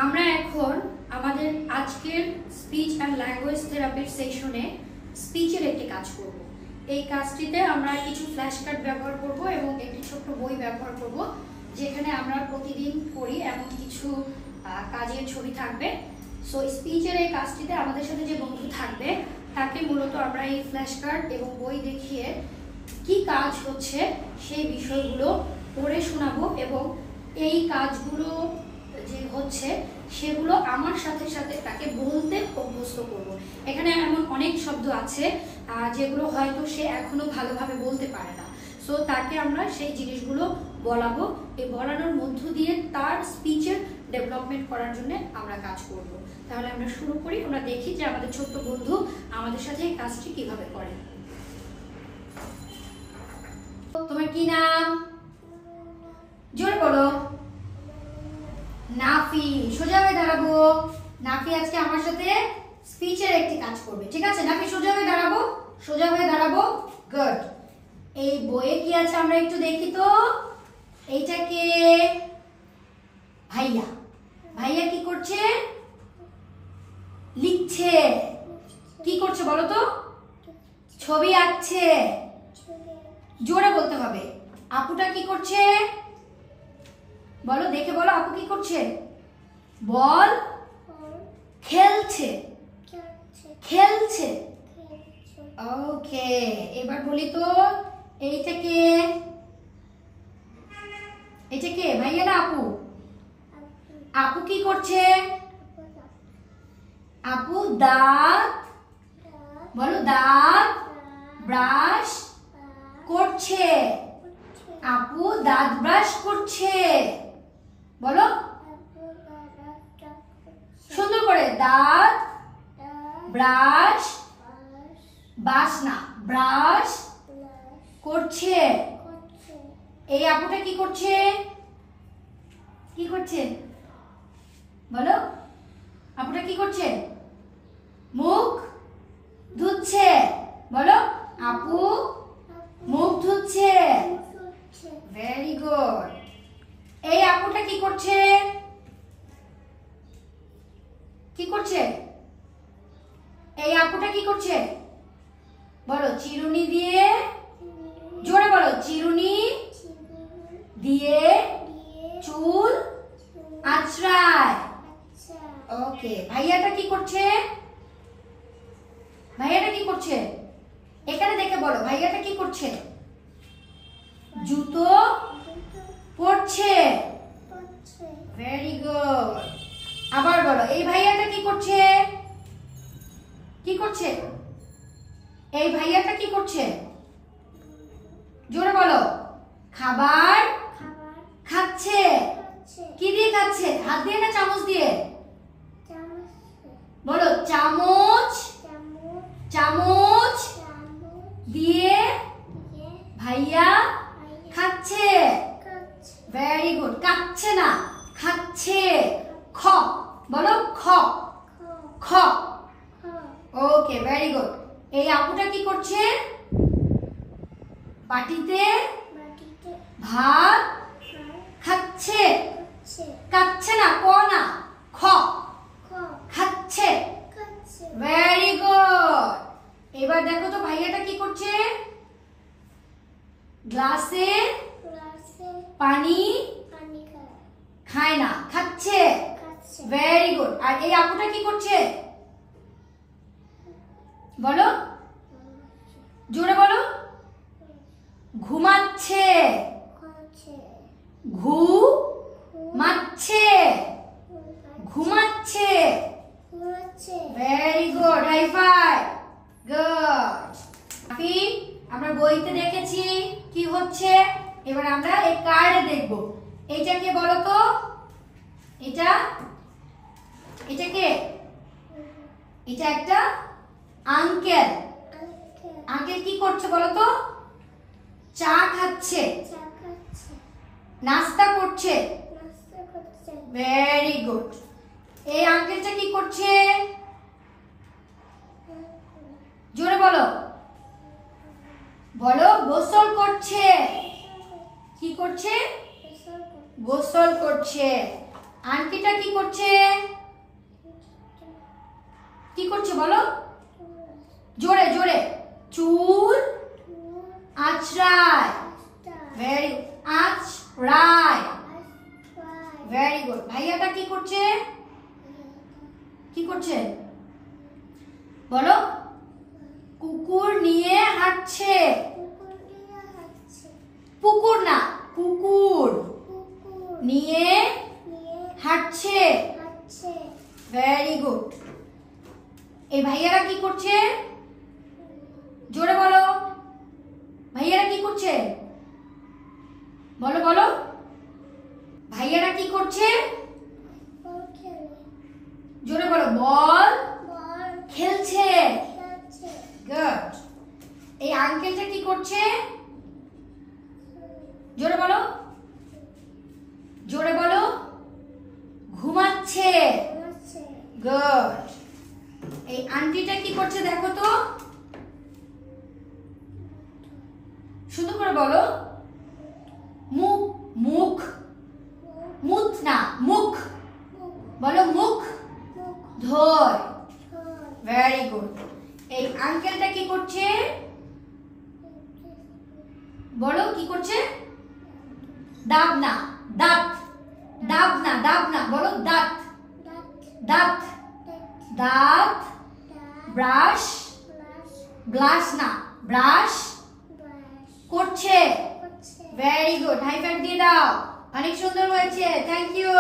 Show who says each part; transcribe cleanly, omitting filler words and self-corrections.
Speaker 1: আমরা এখন আমাদের আজকের স্পিচ অ্যান্ড ল্যাঙ্গুয়েজ থেরাপির সেশনে স্পিচের একটি কাজ করব। এই কাজটিতে আমরা কিছু ফ্ল্যাশ কার্ড ব্যবহার করব এবং একটি ছোট্ট বই ব্যবহার করব, যেখানে আমরা প্রতিদিন পড়ি এমন কিছু কাজের ছবি থাকবে। সো স্পিচের এই কাজটিতে আমাদের সাথে যে বন্ধু থাকবে তাকে মূলত আমরা এই ফ্ল্যাশ কার্ড এবং বই দেখিয়ে কি কাজ হচ্ছে সেই বিষয়গুলো পড়ে শোনাবো এবং এই কাজগুলো যে হচ্ছে সেগুলো আমার সাথে সাথে তাকে বলতে অভ্যস্ত করব। এখানে এমন অনেক শব্দ আছে যেগুলো হয়তো সে এখনো ভালোভাবে বলতে পারে না। সো তাকে আমরা সেই জিনিসগুলো বলাবো, এই বলানোর মধ্য দিয়ে তার স্পিচের ডেভেলপমেন্ট করার জন্য আমরা কাজ করব। তাহলে আমরা শুরু করি। আমরা দেখি যে আমাদের ছোট্ট বন্ধু আমাদের সাথে এই কাজটি কিভাবে করে। তোমার কি নাম? জোরে বলো। নাফি। সোজা হয়ে দাঁড়াবো। নাফি আজকে আমার সাথে স্পিচের একটি কাজ করবে, ঠিক আছে? নাফি সোজা হয়ে দাঁড়াবো, সোজা হয়ে দাঁড়াবো। গুড। এই বইয়ে কি আছে আমরা একটু দেখি তো। এইটাকে ভাইয়া। ভাইয়া কি করছে? লিখছে। কি করছে বলো তো? ছবি আঁকছে। জোরে বলতে হবে। আপুটা কি করছে? বলো, দেখে বলো, আপু কি করছে? বল। খেলছে। খেলছে। ওকে, এবার বলি তো এইটাকে, এইটাকে ভাইয়া না আপু? আপু কি করছে? আপু দাঁত, বলো, দাঁত ব্রাশ করছে। আপু দাঁত ব্রাশ করছে। বলো সুন্দর করে। দাঁত ব্রাশ, বাস না, ব্রাশ করছে। এই আপুটা কি করছে? কি করছে বলো? আপুটা কি করছে? মুখ ধুচ্ছে। বলো, আপু মুখ ধুচ্ছে। Very good. এই আপুটা কি করছে? কি করছে? এই আপুটা কি করছে? বলো, চিরুনি দিয়ে, জোরে বলো, চিরুনি দিয়ে চুল আঁচড়ায়। ওকে, ভাইয়াটা কি করছে? ভাইয়াটা কি করছে? এখানে দেখে বলো, ভাইয়াটা কি করছে? জুতো পরছে। Very good. আবার বলো, এই ভাইয়াটা কি করছে? কি করছে? এই ভাইয়াটা কি করছে? জোরে বলো। খাবার খাচ্ছে। কি দিয়ে খাচ্ছে? হাত দিয়ে না চামচ দিয়ে? বলো, চামচ, চামচ দিয়ে ভাইয়া খাচ্ছে। Very good. খাচ্ছে না, খাচ্ছে। খ, বলো, খ, খ। ওকে, ভেরি গুড। এই আপুটা কি করছে? বাটিতে ভাত খাচ্ছে। খাচ্ছে না, ক না, খ, খাচ্ছে। Very good. এবার দেখো তো ভাইয়াটা কি করছে? গ্লাসে পানি খায় না, খাচ্ছে। Very good. আর এই আপুটা কি করছে? বলো, জোরে বলো। ঘুমাচ্ছে। ঘুমাচ্ছে। ঘুমাচ্ছে। Very good. High five. Good. আমরা বইতে দেখেছি কি হচ্ছে, এবার আমরা এই কার্ডে দেখব। এইটাকে বলো তো, এটা, এটাকে, এটা একটা আঙ্কেল। আঙ্কেল কি করছে বলো তো? চা খাচ্ছে। নাস্তা করছে। Very good. এই আঙ্কেলটা কি করছে? জোরে বলো। বলো, গোসল করছে। কি করছে? গোসল করছে। আন্টিটা কি করছে? কি করছে বলো? জোরে জোরে। চুল আঁচড়ায়। ভেরি আঁচড়ায়। Very good. ভাইয়াটা কি করছে? কি করছে বলো? কুকুর নিয়ে হাঁটছে। পুকুর না, কুকুর নিয়ে হাঁটছে। Very good. এই ভাইয়ারা কি করছে? জোরে বলো। ভাইয়ারা কি করছে বলো বলো। ভাইয়ারা কি করছে? জোরে বলো। বল খেলছে। গুড। এই আঙ্কেলটা কি করছে? জোরে বলো জোরে বলো। ঘুমাচ্ছে। গুড। এই আন্টিটা কি করছে দেখো তো, সুন্দর করে বলো। মুখ মুখ মুখ না মুখ বলো। মুখ ধোয়। Very good. এই আঙ্কেলটা কি করছে বলো? কি করছে? দাঁত না, দাঁত। দাঁত না, দাঁত না বলো। দাঁত দাঁত দাঁত। ব্রাশ ব্রাশ না, ব্রাশ করছে। Very good. হাই ফাইভ দিয়ে দাও। অনেক সুন্দর হয়েছে। Thank you.